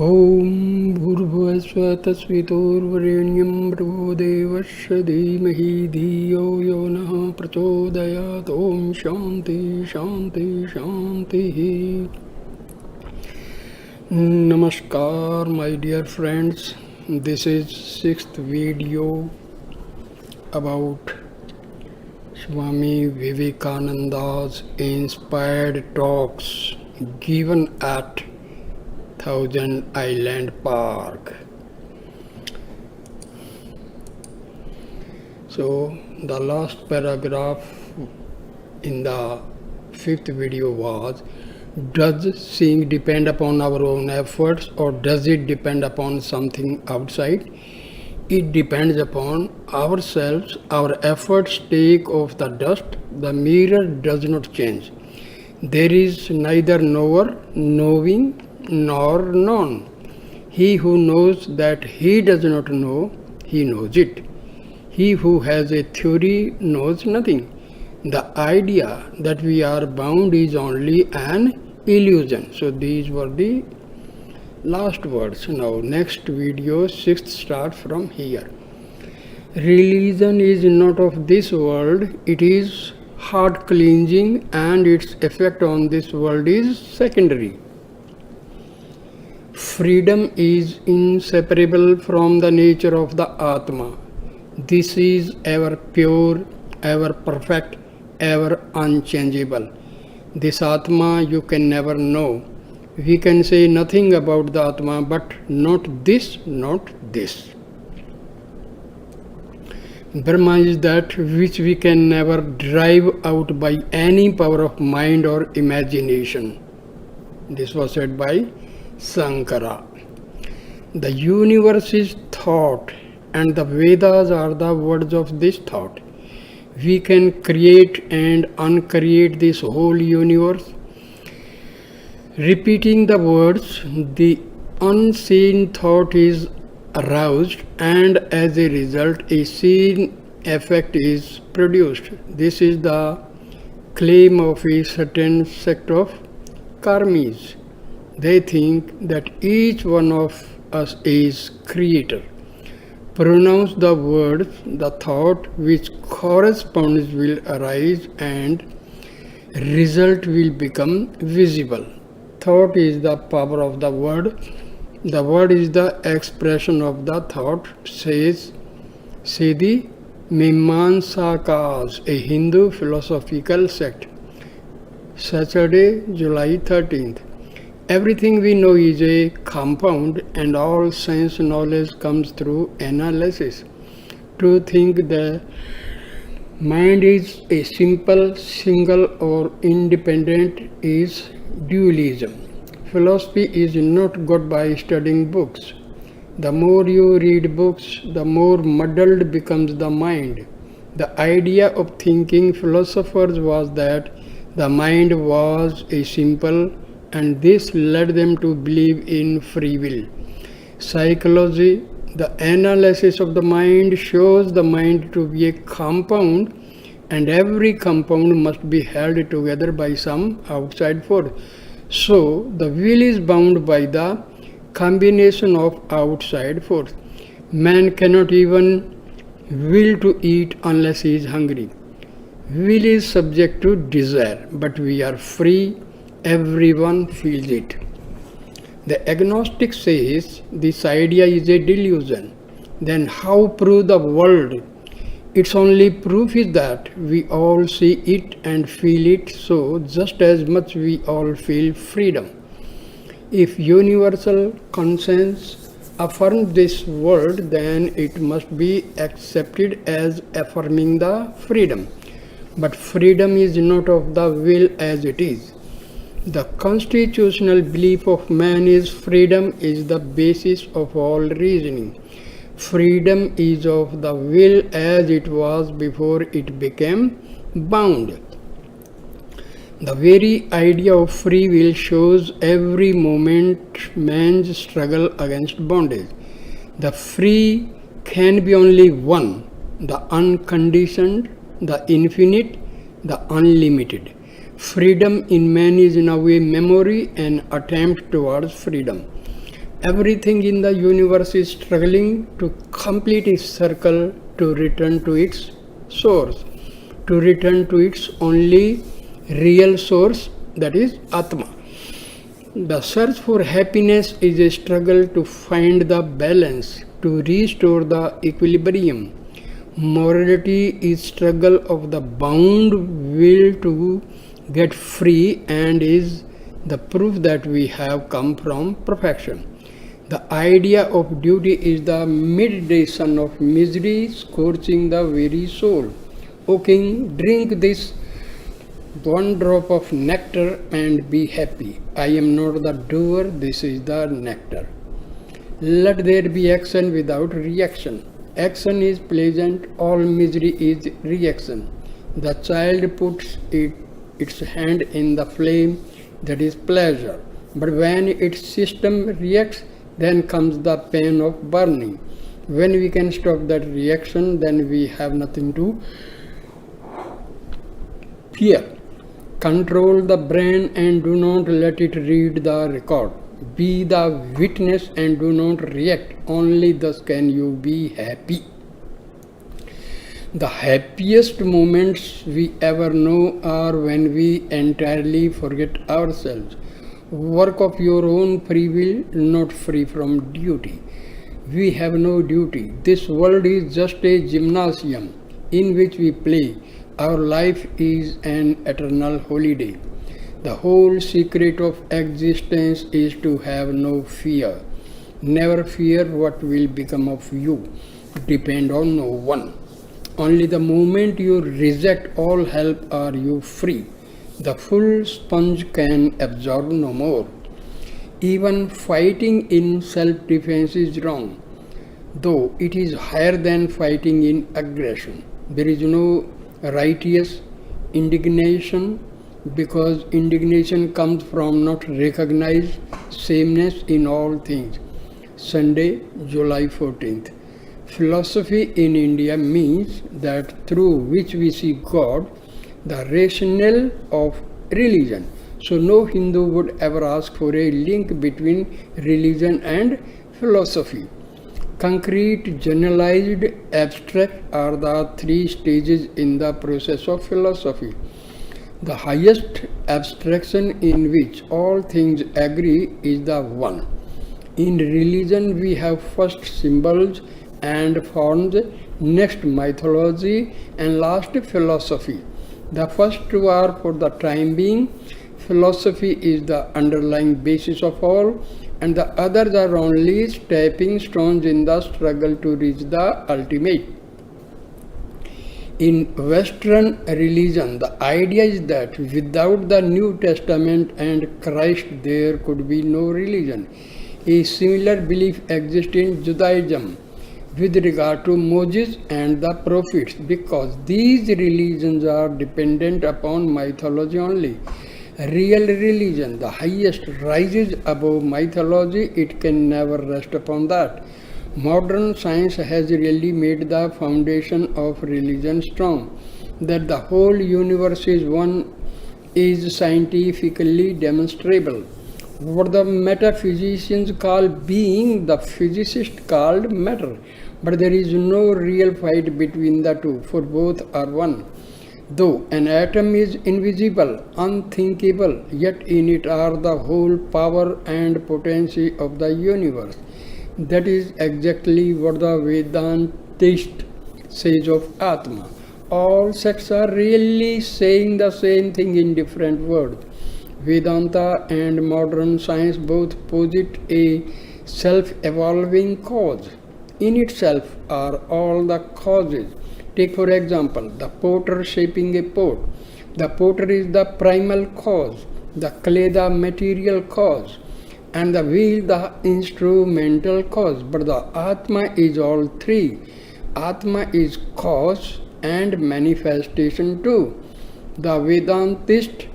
ॐ भूर्भुवस्सुवः तत्सवितुर्वरेण्यं भर्गो देवस्य धीमहि धियो यो नः प्रचोदयात् ॐ शान्ति शान्ति शान्तिः. Namaskar my dear friends, this is sixth video about Swami Vivekananda's inspired talks given at Thousand Island Park. So the last paragraph in the fifth video was, does seeing depend upon our own efforts or does it depend upon something outside? It depends upon ourselves. Our efforts take off the dust. The mirror does not change. There is neither knower, knowing, nor known. He who knows that he does not know, he knows it. He who has a theory knows nothing. The idea that we are bound is only an illusion. So these were the last words. Now next video, sixth, start from here. Religion is not of this world. It is heart cleansing and its effect on this world is secondary. Freedom is inseparable from the nature of the Atma. This is ever pure, ever perfect, ever unchangeable. This Atma you can never know. We can say nothing about the Atma, but not this, not this. Brahma is that which we can never drive out by any power of mind or imagination. This was said by Sankara. The universe is thought, and the Vedas are the words of this thought. We can create and uncreate this whole universe. Repeating the words, the unseen thought is aroused, and as a result, a seen effect is produced. This is the claim of a certain sect of karmis. They think that each one of us is creator. Pronounce the words, the thought which corresponds will arise and result will become visible. Thought is the power of the word. The word is the expression of the thought, says the Mimamsakas, a Hindu philosophical sect. Saturday, July 13th. Everything we know is a compound and all sense knowledge comes through analysis. To think the mind is a simple, single or independent is dualism. Philosophy is not got by studying books. The more you read books, the more muddled becomes the mind. The idea of thinking philosophers was that the mind was a simple, and this led them to believe in free will. Psychology, the analysis of the mind, shows the mind to be a compound, and every compound must be held together by some outside force. So, the will is bound by the combination of outside force. Man cannot even will to eat unless he is hungry. Will is subject to desire, but we are free. Everyone feels it. The agnostic says this idea is a delusion. Then how prove the world? Its only proof is that we all see it and feel it, so just as much we all feel freedom. If universal conscience affirms this word, then it must be accepted as affirming the freedom. But freedom is not of the will as it is. The constitutional belief of man is freedom is the basis of all reasoning. Freedom is of the will as it was before it became bound. The very idea of free will shows every moment man's struggle against bondage. The free can be only one, the unconditioned, the infinite, the unlimited. Freedom in man is in a way memory and attempt towards freedom. Everything in the universe is struggling to complete its circle to return to its source, to return to its only real source, that is Atma. The search for happiness is a struggle to find the balance, to restore the equilibrium. Morality is struggle of the bound will to get free and is the proof that we have come from perfection. The idea of duty is the midday sun of misery scorching the very soul. O king, drink this one drop of nectar and be happy. I am not the doer, this is the nectar. Let there be action without reaction. Action is pleasant, all misery is reaction. The child puts its hand in the flame, that is pleasure. But when its system reacts, then comes the pain of burning. When we can stop that reaction, then we have nothing to fear. Control the brain and do not let it read the record. Be the witness and do not react. Only thus can you be happy. The happiest moments we ever know are when we entirely forget ourselves. Work of your own free will, not free from duty. We have no duty. This world is just a gymnasium in which we play. Our life is an eternal holiday. The whole secret of existence is to have no fear. Never fear what will become of you. Depend on no one. Only the moment you reject all help are you free. The full sponge can absorb no more. Even fighting in self-defense is wrong, though it is higher than fighting in aggression. There is no righteous indignation, because indignation comes from not recognized sameness in all things. Sunday, July 14th. Philosophy in India means that through which we see God, the rationale of religion. So no Hindu would ever ask for a link between religion and philosophy. Concrete, generalized, abstract are the three stages in the process of philosophy. The highest abstraction in which all things agree is the one. In religion we have first symbols and forms, next mythology, and last philosophy. The first two are for the time being. Philosophy is the underlying basis of all, and the others are only stepping stones in the struggle to reach the ultimate. In Western religion, the idea is that without the New Testament and Christ, there could be no religion. A similar belief exists in Judaism with regard to Moses and the prophets, because these religions are dependent upon mythology only. Real religion, the highest, rises above mythology, it can never rest upon that. Modern science has really made the foundation of religion strong. That the whole universe is one is scientifically demonstrable. What the metaphysicians call being, the physicists called matter. But there is no real fight between the two, for both are one. Though an atom is invisible, unthinkable, yet in it are the whole power and potency of the universe. That is exactly what the Vedantist says of Atma. All sects are really saying the same thing in different words. Vedanta and modern science both posit a self-evolving cause. In itself are all the causes. Take for example, the potter shaping a pot. The potter is the primal cause, the clay the material cause, and the wheel the instrumental cause. But the Atma is all three. Atma is cause and manifestation too. The Vedantist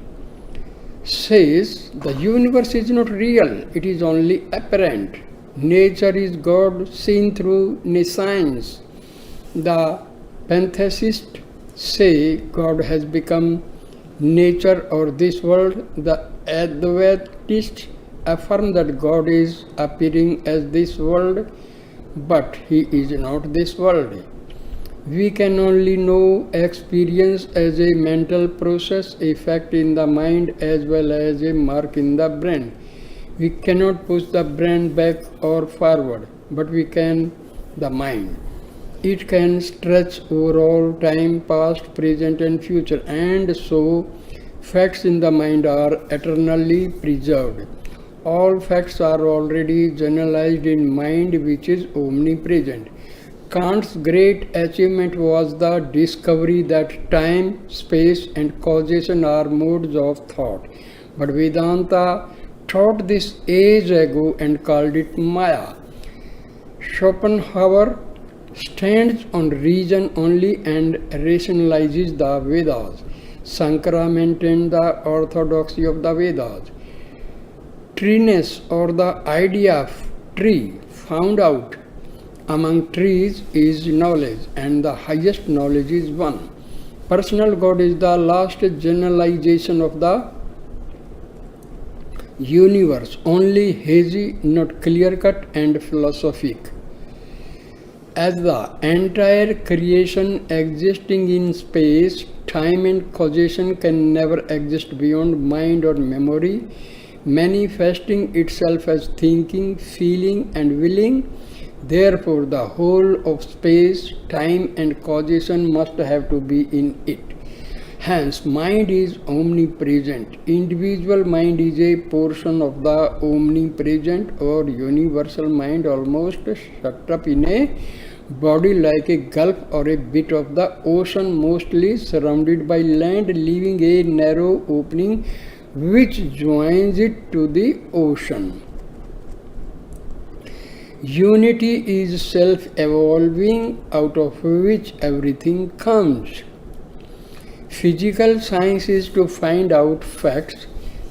says the universe is not real, it is only apparent. Nature is God seen through nescience. The pantheists say God has become nature or this world. The Advaitists affirm that God is appearing as this world, but He is not this world. We can only know experience as a mental process, a fact in the mind as well as a mark in the brain. We cannot push the brain back or forward, but we can the mind. It can stretch over all time, past, present, and future, and so facts in the mind are eternally preserved. All facts are already generalized in mind, which is omnipresent. Kant's great achievement was the discovery that time, space, and causation are modes of thought. But Vedanta taught this age ago and called it Maya. Schopenhauer stands on reason only and rationalizes the Vedas. Sankara maintained the orthodoxy of the Vedas. Treeness, or the idea of tree, found out among trees is knowledge, and the highest knowledge is one. Personal God is the last generalization of the universe, only hazy, not clear-cut and philosophic. As the entire creation existing in space, time and causation can never exist beyond mind or memory, manifesting itself as thinking, feeling, and willing. Therefore, the whole of space, time, and causation must have to be in it. Hence, mind is omnipresent. Individual mind is a portion of the omnipresent or universal mind, almost shut up in a body like a gulf or a bit of the ocean, mostly surrounded by land, leaving a narrow opening which joins it to the ocean. Unity is self-evolving, out of which everything comes. Physical science is to find out facts.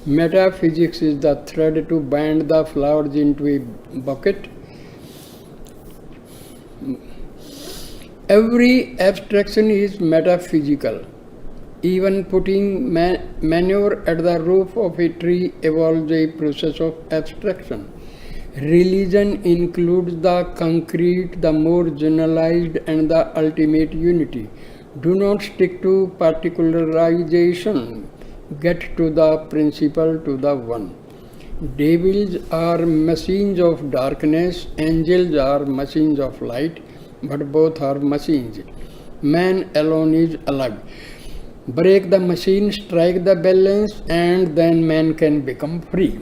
Metaphysics is the thread to bind the flowers into a bucket. Every abstraction is metaphysical. Even putting manure at the roof of a tree involves a process of abstraction. Religion includes the concrete, the more generalized, and the ultimate unity. Do not stick to particularization. Get to the principle, to the one. Devils are machines of darkness, angels are machines of light, but both are machines. Man alone is alive. Break the machine, strike the balance, and then man can become free.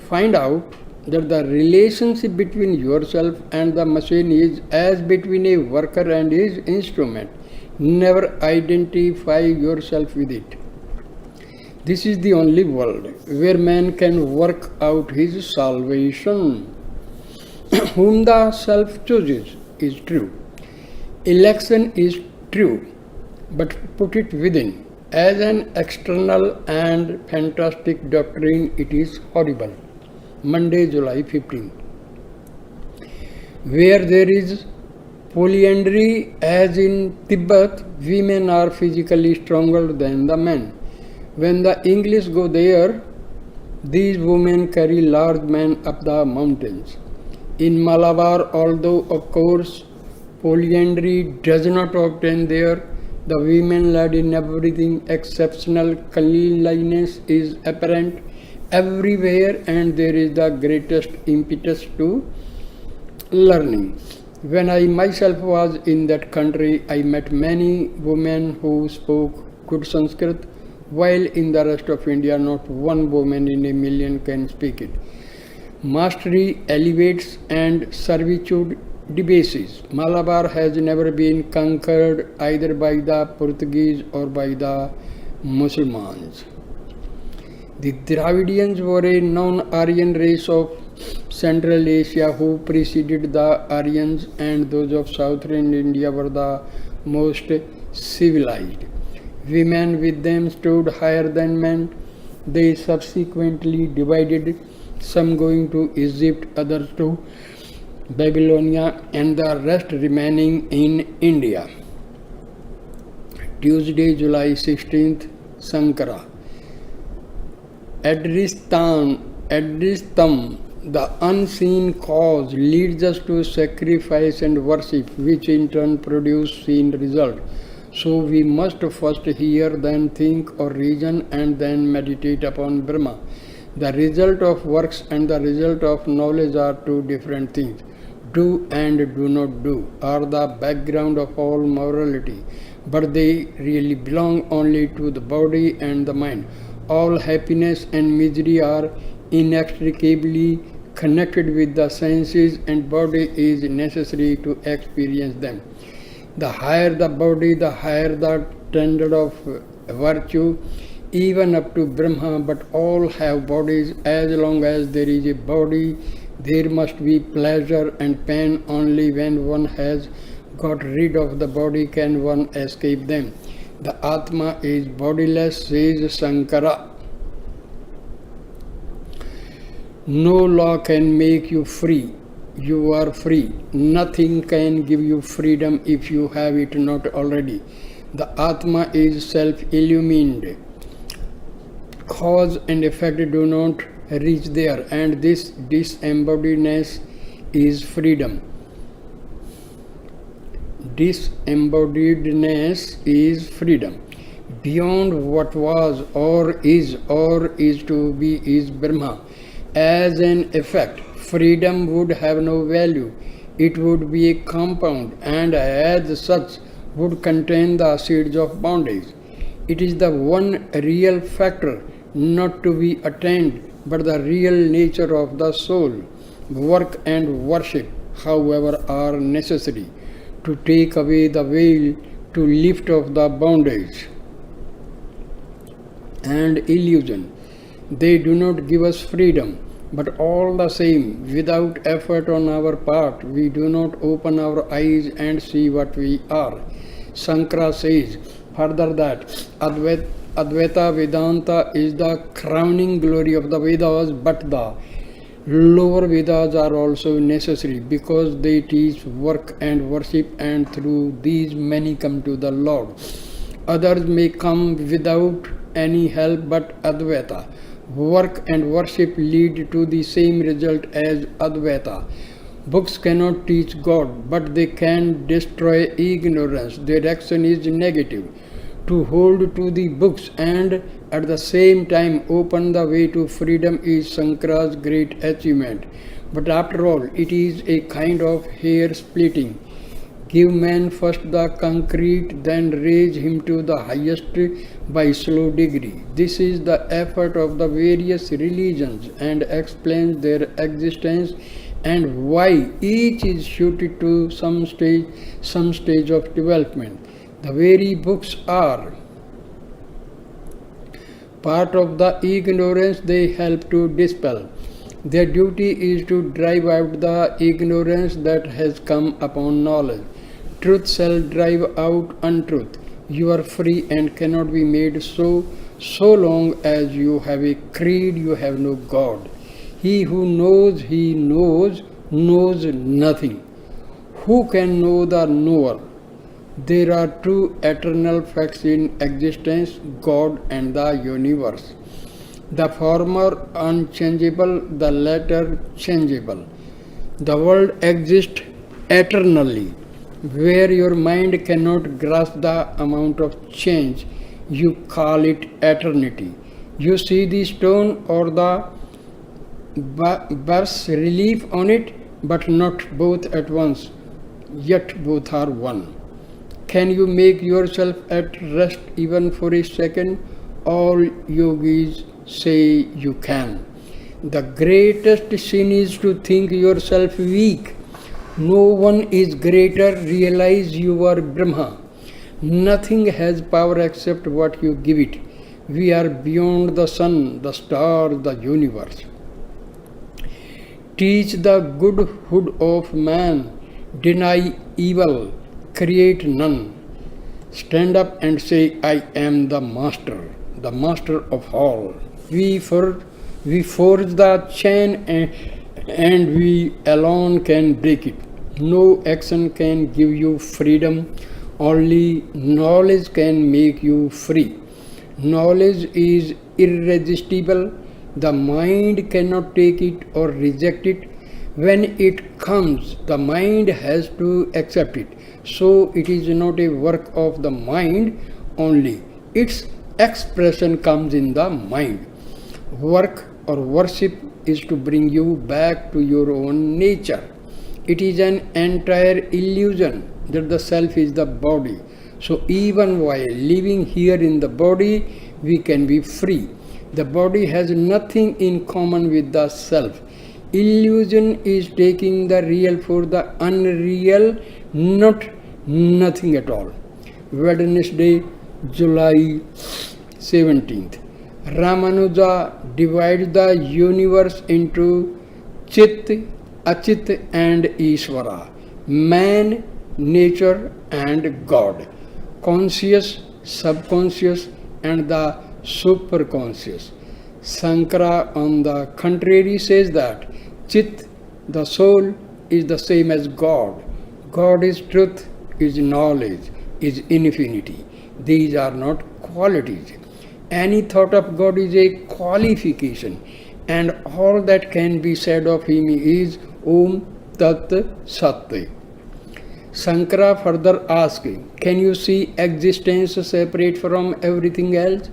Find out that the relationship between yourself and the machine is as between a worker and his instrument. Never identify yourself with it. This is the only world where man can work out his salvation. Whom the self chooses is true. Election is true, but put it within. As an external and fantastic doctrine, it is horrible. Monday, July 15. Where there is polyandry, as in Tibet, women are physically stronger than the men. When the English go there, these women carry large men up the mountains. In Malabar, although of course polyandry does not obtain there, the women led in everything. Exceptional cleanliness is apparent everywhere, and there is the greatest impetus to learning. When I myself was in that country, I met many women who spoke good Sanskrit, while in the rest of India not one woman in a million can speak it. Mastery elevates and servitude debases. Malabar has never been conquered either by the Portuguese or by the Muslims. The Dravidians were a non-Aryan race of Central Asia who preceded the Aryans, and those of southern India were the most civilized. Women with them stood higher than men. They subsequently divided, some going to Egypt, others to Babylonia, and the rest remaining in India. Tuesday, July 16th, Sankara. Adristan Adistam, the unseen cause, leads us to sacrifice and worship, which in turn produce seen result. So we must first hear, then think or reason, and then meditate upon Brahma. The result of works and the result of knowledge are two different things. Do and do not do are the background of all morality, but they really belong only to the body and the mind. All happiness and misery are inextricably connected with the senses, and body is necessary to experience them. The higher the body, the higher the standard of virtue, even up to Brahma, but all have bodies. As long as there is a body, there must be pleasure and pain. Only when one has got rid of the body can one escape them. The Atma is bodiless, says Sankara. No law can make you free. You are free. Nothing can give you freedom if you have it not already. The Atma is self-illumined. Cause and effect do not reach there, and this disembodiedness is freedom. Disembodiedness is freedom. Beyond what was or is to be is Brahma. As an effect, freedom would have no value. It would be a compound, and as such would contain the seeds of bondage. It is the one real factor not to be attained, but the real nature of the soul. Work and worship, however, are necessary to take away the veil, to lift off the bondage and illusion. They do not give us freedom, but all the same, without effort on our part, we do not open our eyes and see what we are. Sankara says further that Advaita Vedanta is the crowning glory of the Vedas, but the lower Vedas are also necessary because they teach work and worship, and through these many come to the Lord. Others may come without any help, but Advaita, work and worship lead to the same result as Advaita. Books cannot teach God, but they can destroy ignorance. Their action is negative. To hold to the books and at the same time open the way to freedom is Sankara's great achievement. But after all, it is a kind of hair splitting. Give man first the concrete, then raise him to the highest by slow degree. This is the effort of the various religions and explains their existence and why each is suited to some stage of development. The very books are part of the ignorance they help to dispel. Their duty is to drive out the ignorance that has come upon knowledge. Truth shall drive out untruth. You are free and cannot be made so long as you have a creed, you have no God. He who knows he knows nothing. Who can know the knower? There are two eternal facts in existence, God and the universe. The former unchangeable, the latter changeable. The world exists eternally. Where your mind cannot grasp the amount of change, you call it eternity. You see the stone or the bas relief on it, but not both at once, yet both are one. Can you make yourself at rest even for a second? All yogis say you can. The greatest sin is to think yourself weak. No one is greater. Realize you are Brahma. Nothing has power except what you give it. We are beyond the sun, the stars, the universe. Teach the goodhood of man. Deny evil. Create none. Stand up and say, I am the master of all. We forge the chain and we alone can break it. No action can give you freedom. Only knowledge can make you free. Knowledge is irresistible. The mind cannot take it or reject it. When it comes, the mind has to accept it. So it is not a work of the mind only. Its expression comes in the mind. Work or worship is to bring you back to your own nature. It is an entire illusion that the self is the body. So even while living here in the body, we can be free. The body has nothing in common with the self. Illusion is taking the real for the unreal, not nothing at all. Wednesday, July 17th. Ramanuja divides the universe into Chit, Achit and Ishvara, man, nature and God, conscious, subconscious and the superconscious. Sankara, on the contrary, says that Chit, the soul, is the same as God. God is truth, is knowledge, is infinity. These are not qualities. Any thought of God is a qualification, and all that can be said of him is Om Tat Sat. Sankara further asks, can you see existence separate from everything else?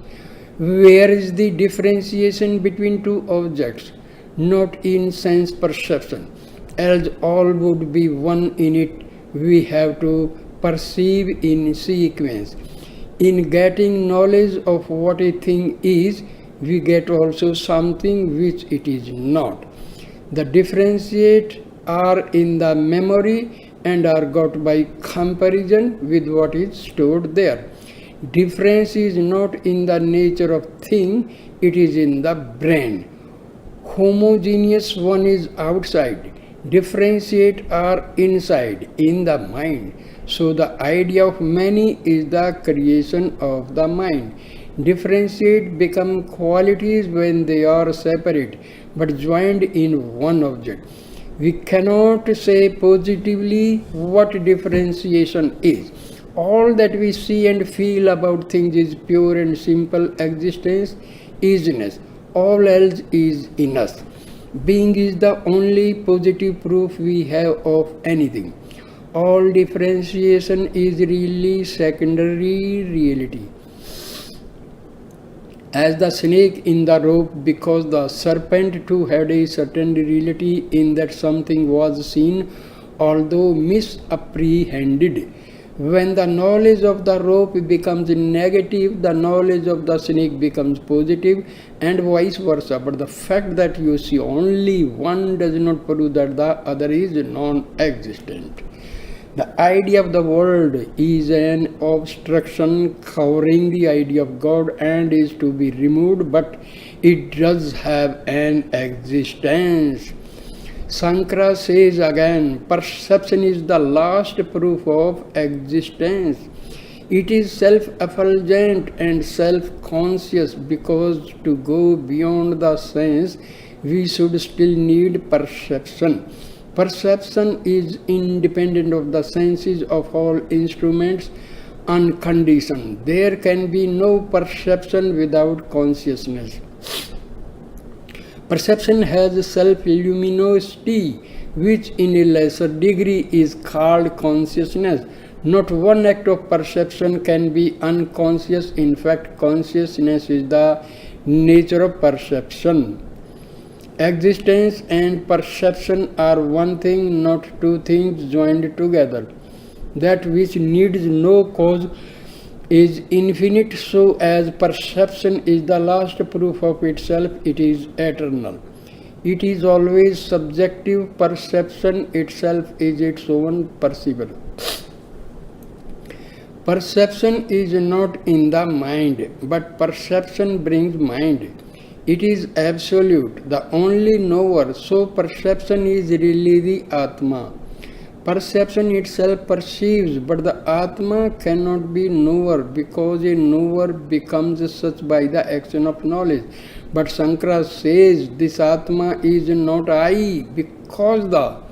Where is the differentiation between two objects? Not in sense perception, else all would be one in it. We have to perceive in sequence. In getting knowledge of what a thing is, we get also something which it is not. The differentiate are in the memory and are got by comparison with what is stored there. Difference is not in the nature of thing, it is in the brain. Homogeneous one is outside, differentiate are inside, in the mind. So the idea of many is the creation of the mind. Differentiate become qualities when they are separate, but joined in one object. We cannot say positively what differentiation is. All that we see and feel about things is pure and simple existence, isness. All else is in us. Being is the only positive proof we have of anything. All differentiation is really secondary reality. As the snake in the rope, because the serpent too had a certain reality in that something was seen, although misapprehended. When the knowledge of the rope becomes negative, the knowledge of the snake becomes positive, and vice versa. But the fact that you see only one does not prove that the other is non-existent. The idea of the world is an obstruction covering the idea of God and is to be removed, but it does have an existence. Sankara says again, perception is the last proof of existence. It is self-effulgent and self-conscious, because to go beyond the sense, we should still need perception. Perception is independent of the senses of all instruments, unconditioned. There can be no perception without consciousness. Perception has self-luminosity, which in a lesser degree is called consciousness. Not one act of perception can be unconscious. In fact, consciousness is the nature of perception. Existence and perception are one thing, not two things joined together. That which needs no cause is infinite, so as perception is the last proof of itself, it is eternal. It is always subjective. Perception itself is its own perceivable. Perception is not in the mind, but perception brings mind. It is absolute, the only knower, so perception is really the Atma. Perception itself perceives, but the Atma cannot be knower, because a knower becomes such by the action of knowledge. But Sankara says this Atma is not I, because the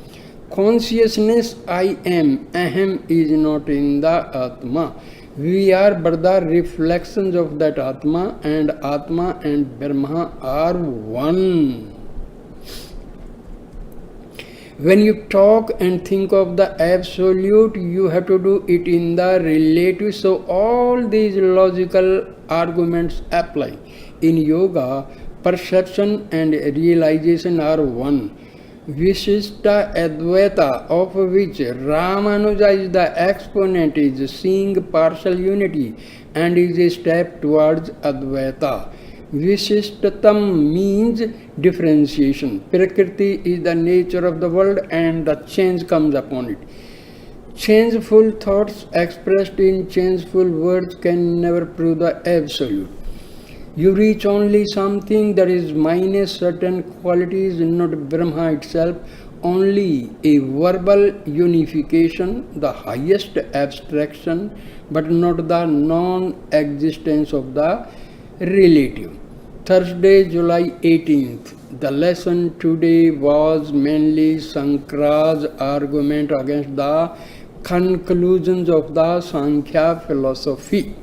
consciousness I am, Aham, is not in the Atma. We are but the reflections of that Atma and Brahma are one. When you talk and think of the absolute, you have to do it in the relative. So all these logical arguments apply. In yoga, perception and realization are one. Vishishta Advaita, of which Ramanuja is the exponent, is seeing partial unity and is a step towards Advaita. Vishishtatam means differentiation. Prakriti is the nature of the world and the change comes upon it. Changeful thoughts expressed in changeful words can never prove the absolute. You reach only something that is minus certain qualities, not Brahma itself, only a verbal unification, the highest abstraction, but not the non-existence of the relative. Thursday, July 18th. The lesson today was mainly Shankara's argument against the conclusions of the Sankhya philosophy.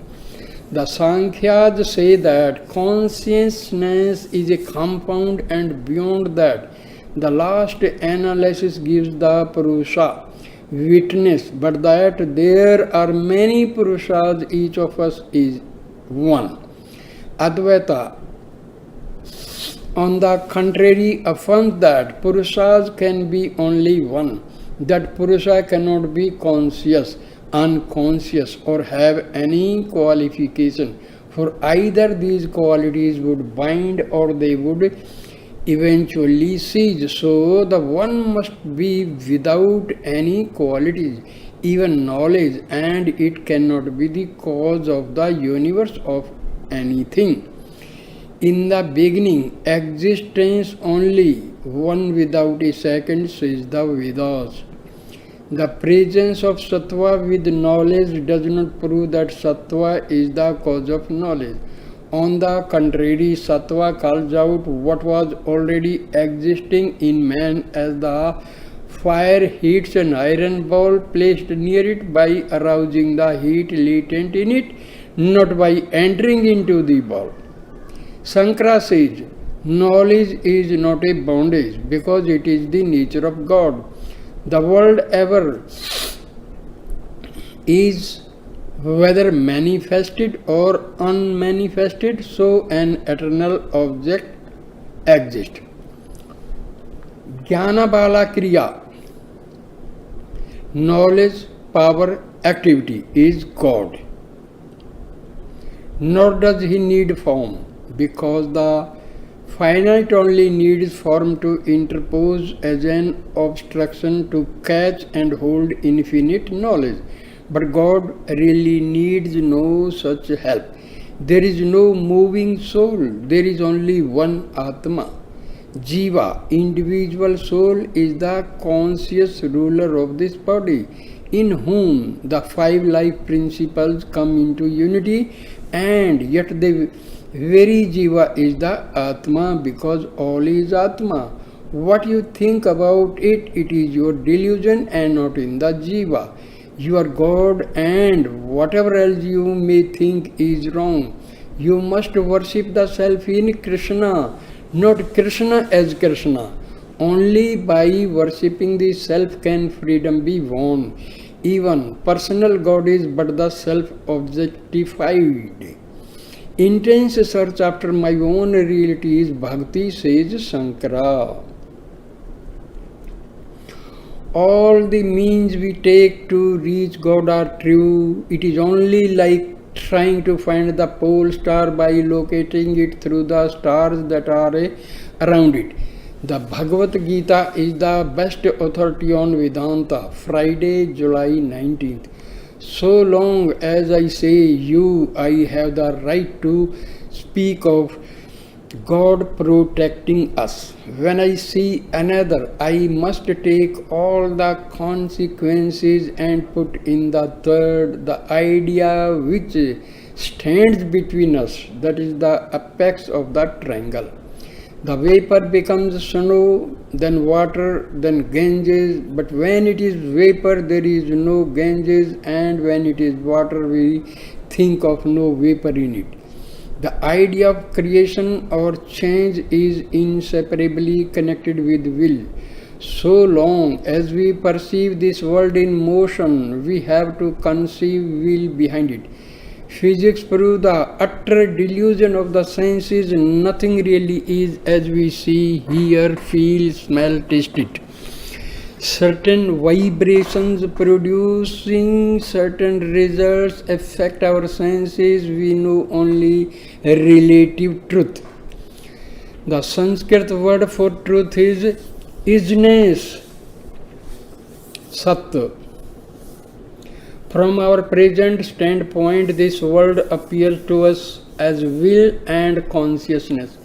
The Sankhyas say that consciousness is a compound, and beyond that, the last analysis gives the Purusha witness, but that there are many Purushas, each of us is one. Advaita, on the contrary, affirms that Purushas can be only one, that Purusha cannot be conscious, unconscious, or have any qualification, for either these qualities would bind or they would eventually cease. So the one must be without any qualities, even knowledge, and it cannot be the cause of the universe of anything. In the beginning, existence only, one without a second, says the Vedas. The presence of sattva with knowledge does not prove that sattva is the cause of knowledge. On the contrary, sattva calls out what was already existing in man, as the fire heats an iron ball placed near it by arousing the heat latent in it, not by entering into the ball. Shankara says, knowledge is not a bondage because it is the nature of God. The world ever is, whether manifested or unmanifested, so an eternal object exists. Jnana Bala Kriya, knowledge, power, activity, is God. Nor does he need form, because the finite only needs form to interpose as an obstruction to catch and hold infinite knowledge. But God really needs no such help. There is no moving soul, there is only one Atma. Jiva, individual soul, is the conscious ruler of this body, in whom the five life principles come into unity, and yet the very Jiva is the Atma, because all is Atma. What you think about it, it is your delusion and not in the Jiva. You are God, and whatever else you may think is wrong. You must worship the self in Krishna, not Krishna as Krishna. Only by worshipping the self can freedom be won. Even personal God is but the self objectified. Intense search after my own reality is bhakti, says Shankara. All the means we take to reach God are true. It is only like trying to find the pole star by locating it through the stars that are around it. The Bhagavad Gita is the best authority on Vedanta. Friday, July 19th. So long as I say you, I have the right to speak of God protecting us. When I see another, I must take all the consequences and put in the third, the idea which stands between us, that is the apex of the triangle. The vapor becomes snow, then water, then Ganges. But when it is vapor, there is no Ganges, and when it is water, we think of no vapor in it. The idea of creation or change is inseparably connected with will. So long as we perceive this world in motion, we have to conceive will behind it. Physics proves the utter delusion of the senses. Nothing really is as we see, hear, feel, smell, taste it. Certain vibrations producing certain results affect our senses. We know only relative truth. The Sanskrit word for truth is isness, Sat. From our present standpoint, this world appears to us as will and consciousness.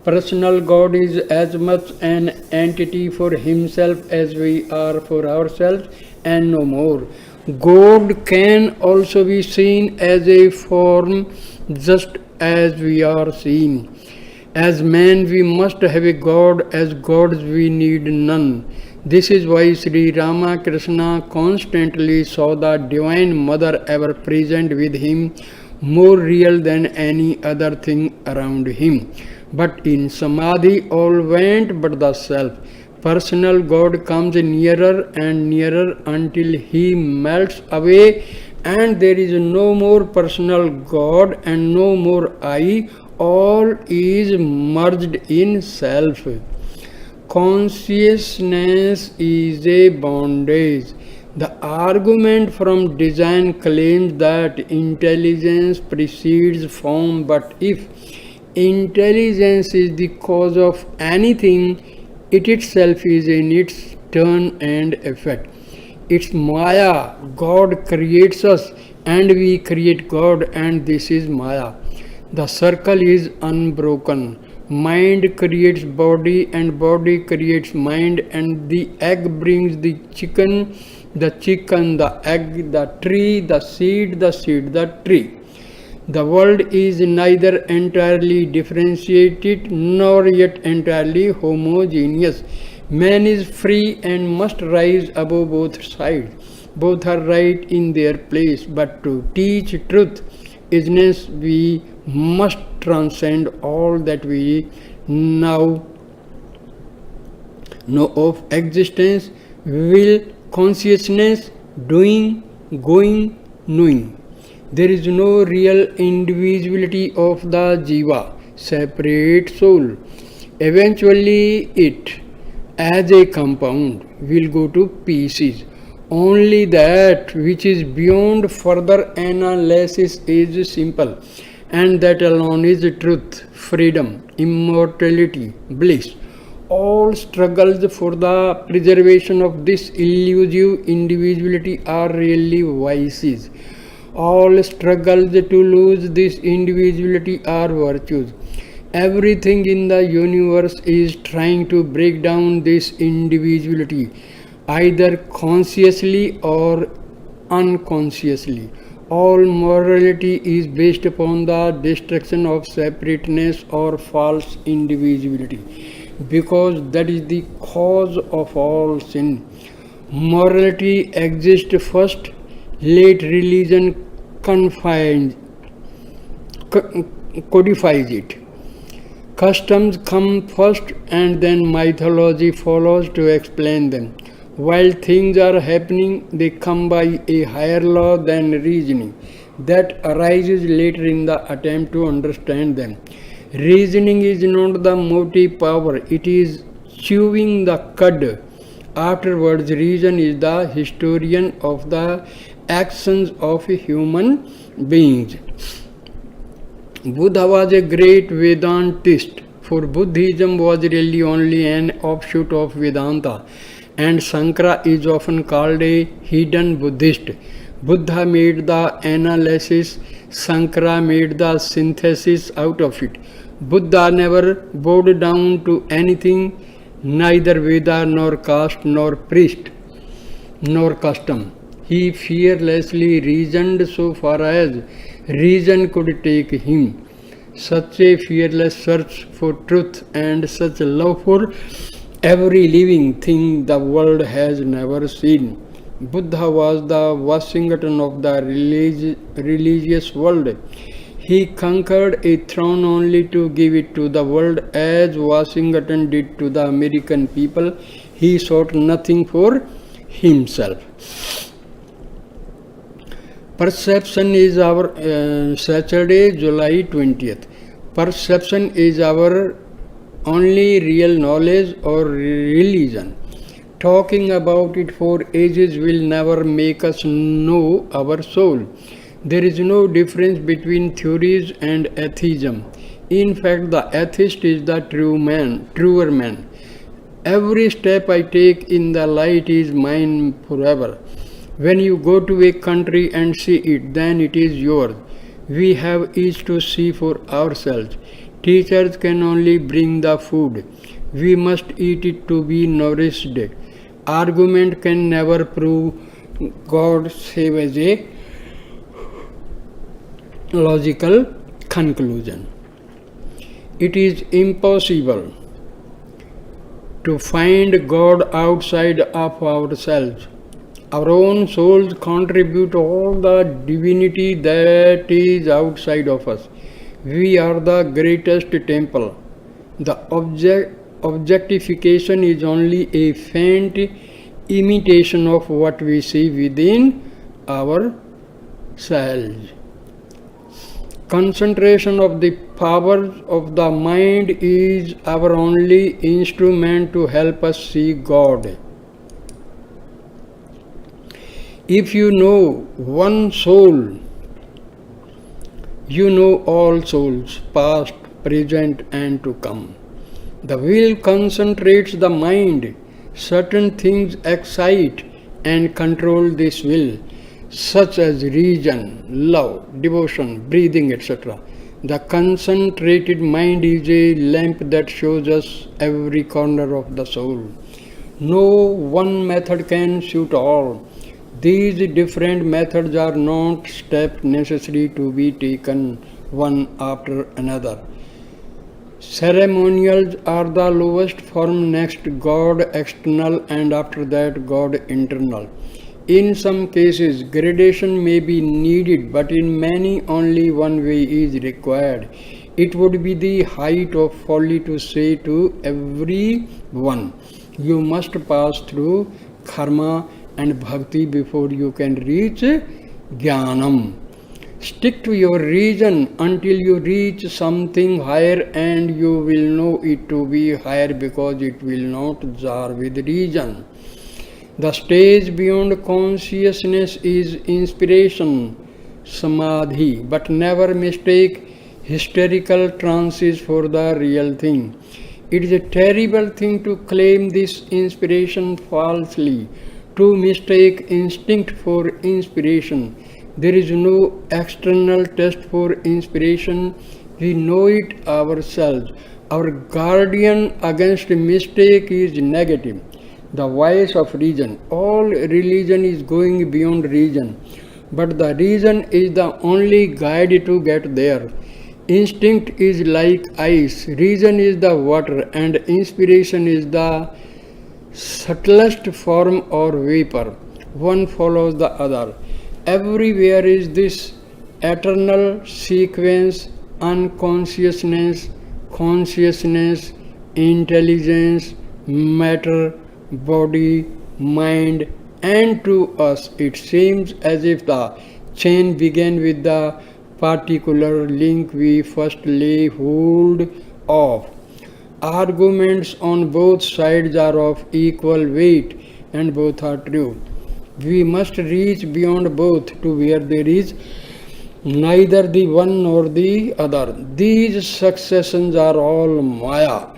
Personal God is as much an entity for himself as we are for ourselves, and no more. God can also be seen as a form, just as we are seen. As men, we must have a God. As gods, we need none. This is why Sri Ramakrishna constantly saw the Divine Mother ever present with him, more real than any other thing around him. But in Samadhi all went but the self. Personal God comes nearer and nearer until he melts away, and there is no more personal God and no more I. All is merged in self. Consciousness is a bondage. The argument from design claims that intelligence precedes form, but if intelligence is the cause of anything, it itself is in its turn and effect. It's Maya. God creates us and we create God, and this is Maya. The circle is unbroken. Mind creates body and body creates mind, and the egg brings the chicken the egg, the tree, the seed, the tree. The world is neither entirely differentiated nor yet entirely homogeneous. Man is free and must rise above both sides. Both are right in their place, but to teach truth, isness, we must transcend all that we now know of existence, will, consciousness, doing, going, knowing. There is no real individuality of the jiva, separate soul. Eventually it, as a compound, will go to pieces. Only that which is beyond further analysis is simple, and that alone is truth, freedom, immortality, bliss. All struggles for the preservation of this elusive individuality are really vices. All struggles to lose this individuality are virtues. Everything in the universe is trying to break down this individuality, either consciously or unconsciously. All morality is based upon the destruction of separateness or false individuality, because that is the cause of all sin. Morality exists first, late religion codifies it. Customs come first and then mythology follows to explain them. While things are happening, they come by a higher law than reasoning that arises later in the attempt to understand them. Reasoning is not the motive power, it is chewing the cud. Afterwards, reason is the historian of the actions of human beings. Buddha was a great Vedantist, for Buddhism was really only an offshoot of Vedanta, and Sankara is often called a hidden Buddhist. Buddha made the analysis, Sankara made the synthesis out of it. Buddha never bowed down to anything, neither Veda nor caste nor priest nor custom. He fearlessly reasoned so far as reason could take him. such a fearless search for truth, and such a love for every living thing the world has never seen. Buddha was the Washington of the religious world. He conquered a throne only to give it to the world, as Washington did to the American people. He sought nothing for himself. Perception is our Saturday, July 20th. Perception is our only real knowledge or religion. Talking about it for ages will never make us know our soul. There is no difference between theories and atheism. In fact, the atheist is the truer man. Every step I take in the light is mine forever. When you go to a country and see it, then it is yours. We have each to see for ourselves. Teachers can only bring the food. We must eat it to be nourished. Argument can never prove God save as a logical conclusion. It is impossible to find God outside of ourselves. Our own souls contribute all the divinity that is outside of us. We are the greatest temple. The objectification is only a faint imitation of what we see within ourselves. Concentration of the power of the mind is our only instrument to help us see God. If you know one soul, you know all souls, past, present, and to come. The will concentrates the mind. Certain things excite and control this will, such as reason, love, devotion, breathing, etc. The concentrated mind is a lamp that shows us every corner of the soul. No one method can suit all. These different methods are not steps necessary to be taken one after another. Ceremonials are the lowest form, next God external, and after that God internal. In some cases, gradation may be needed, but in many only one way is required. It would be the height of folly to say to everyone, you must pass through karma and bhakti before you can reach jnanam. Stick to your reason until you reach something higher, and you will know it to be higher because it will not jar with reason. The stage beyond consciousness is inspiration, samadhi, but never mistake hysterical trances for the real thing. It is a terrible thing to claim this inspiration falsely, to mistake instinct for inspiration. There is no external test for inspiration. We know it ourselves. Our guardian against mistake is negative, the voice of reason. All religion is going beyond reason, but the reason is the only guide to get there. Instinct is like ice, reason is the water, and inspiration is the subtlest form or vapor. One follows the other. Everywhere is this eternal sequence: unconsciousness, consciousness, intelligence, matter, body, mind, and to us it seems as if the chain began with the particular link we first lay hold of. Arguments on both sides are of equal weight, and both are true. We must reach beyond both to where there is neither the one nor the other. These successions are all Maya.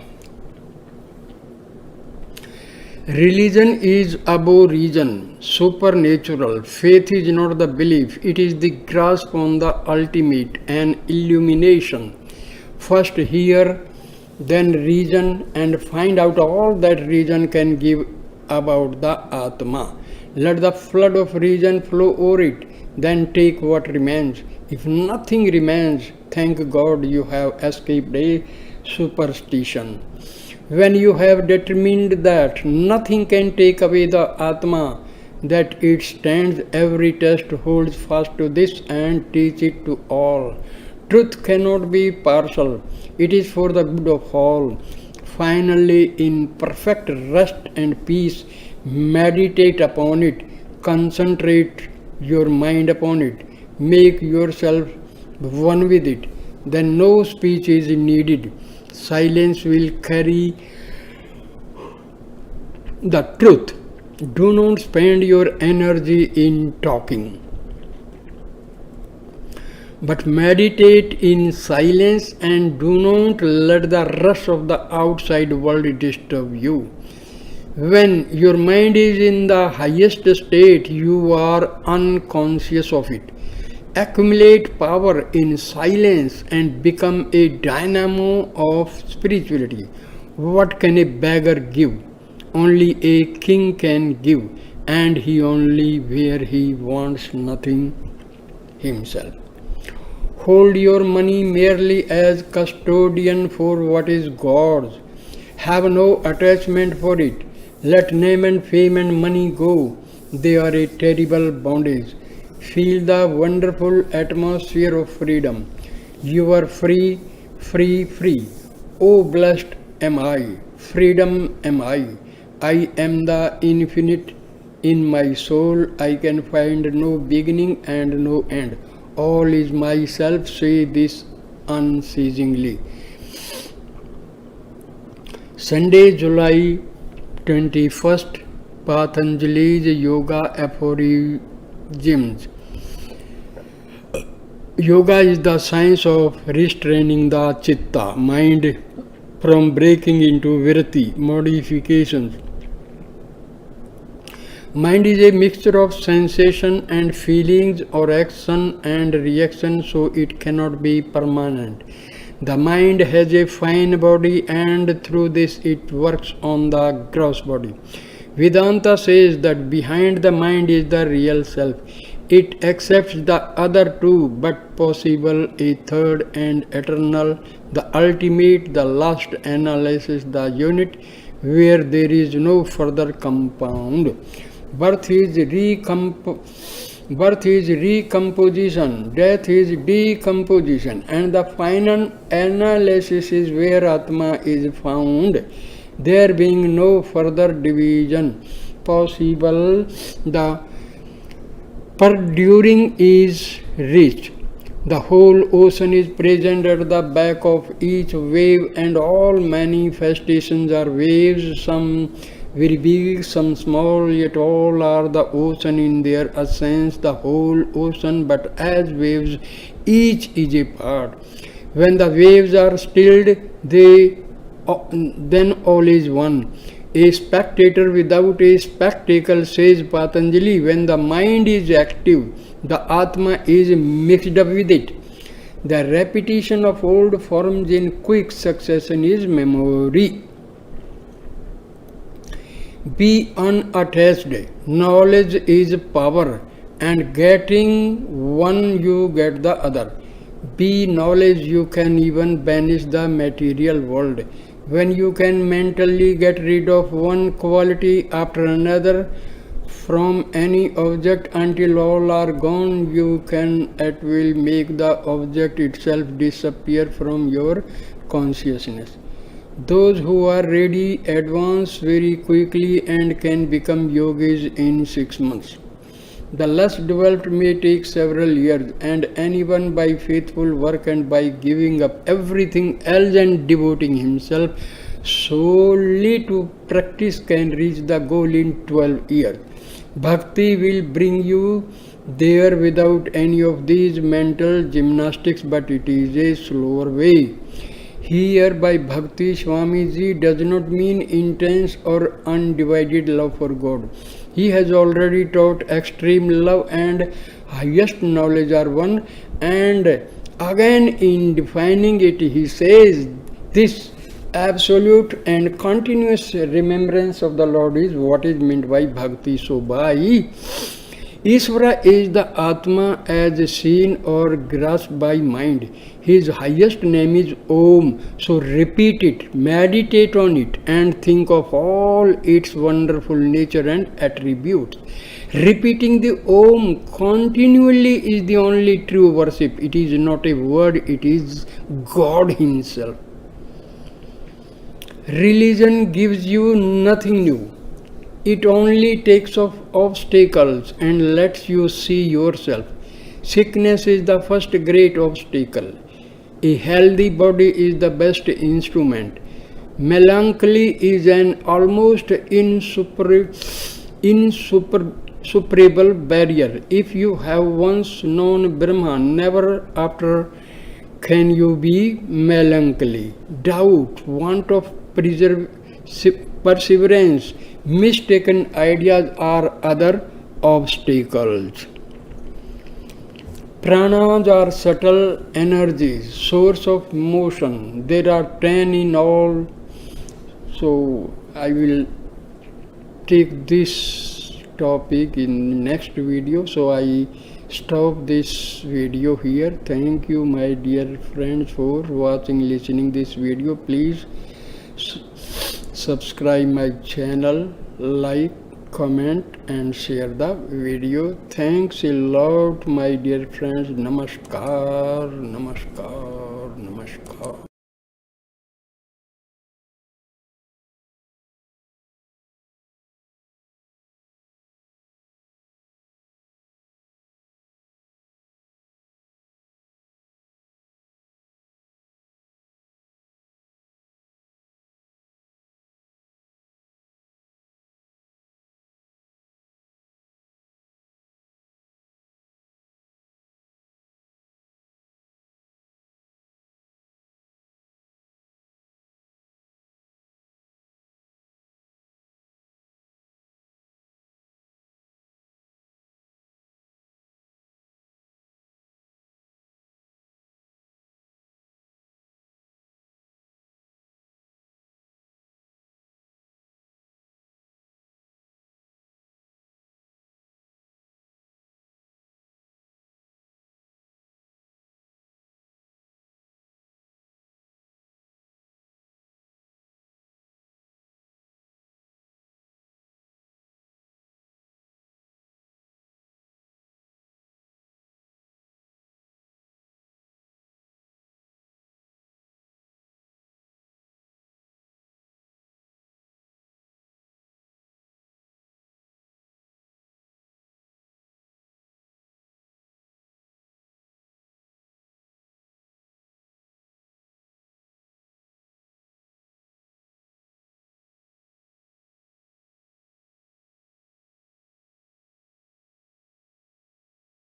Religion is above reason, supernatural. Faith is not the belief, it is the grasp on the ultimate, an illumination. First hear, then reason, and find out all that reason can give about the Atma. Let the flood of reason flow over it, then take what remains. If nothing remains, Thank God you have escaped a superstition. When you have determined that nothing can take away the Atma, that it stands every test, holds fast to this and teach it to all. Truth cannot be partial, it is for the good of all. Finally, in perfect rest and peace, meditate upon it, concentrate your mind upon it, make yourself one with it. Then no speech is needed. Silence will carry the truth. Do not spend your energy in talking, but meditate in silence and do not let the rush of the outside world disturb you. When your mind is in the highest state, you are unconscious of it. Accumulate power in silence and become a dynamo of spirituality. What can a beggar give? Only a king can give, and he only where he wants nothing himself. Hold your money merely as custodian for what is God's. Have no attachment for it. Let name and fame and money go. They are a terrible bondage. Feel the wonderful atmosphere of freedom. You are free, free, free. Oh, blessed am I. Freedom am I. I am the infinite. In my soul I can find no beginning and no end. All is myself, say this unceasingly. Sunday, July 21st, Patanjali's Yoga Aphorisms. Yoga is the science of restraining the chitta, mind, from breaking into vritti, modifications. Mind is a mixture of sensation and feelings or action and reaction, so it cannot be permanent. The mind has a fine body and through this it works on the gross body. Vedanta says that behind the mind is the real self. It accepts the other two, but possible a third and eternal, the ultimate, the last analysis, the unit where there is no further compound. Birth is recomposition, death is decomposition, and the final analysis is where Atma is found. There being no further division possible, the perduring is reached. The whole ocean is present at the back of each wave, and all manifestations are waves, some very big, some small, yet all are the ocean in their essence, the whole ocean, but as waves, each is a part. When the waves are stilled, then all is one. A spectator without a spectacle, says Patanjali. When the mind is active, the Atma is mixed up with it. The repetition of old forms in quick succession is memory. Be unattached. Knowledge is power, and getting one you get the other. Be knowledge, you can even banish the material world. When you can mentally get rid of one quality after another from any object until all are gone, you can at will make the object itself disappear from your consciousness. Those who are ready advance very quickly and can become yogis in 6 months. The less developed may take several years, and anyone by faithful work and by giving up everything else and devoting himself solely to practice can reach the goal in 12 years. Bhakti will bring you there without any of these mental gymnastics, but it is a slower way. Here by Bhakti, Swami ji does not mean intense or undivided love for God. He has already taught extreme love and highest knowledge are one, and again in defining it he says this absolute and continuous remembrance of the Lord is what is meant by Bhakti. So by Ishvara is the Atma as seen or grasped by mind. His highest name is Om. So repeat it, meditate on it, and think of all its wonderful nature and attributes. Repeating the Om continually is the only true worship. It is not a word, it is God Himself. Religion gives you nothing new. It only takes off obstacles and lets you see yourself. Sickness is the first great obstacle. A healthy body is the best instrument. Melancholy is an almost insuperable barrier. If you have once known Brahma, never after can you be melancholy. Doubt, want of perseverance, mistaken ideas are other obstacles. Pranas are subtle energies, source of motion. There are 10 in all. So I will take this topic in next video. So I stop this video here. Thank you, my dear friends, for watching, listening this video. Please subscribe my channel, like, comment and share the video. Thanks a lot, my dear friends. Namaskar, namaskar, namaskar.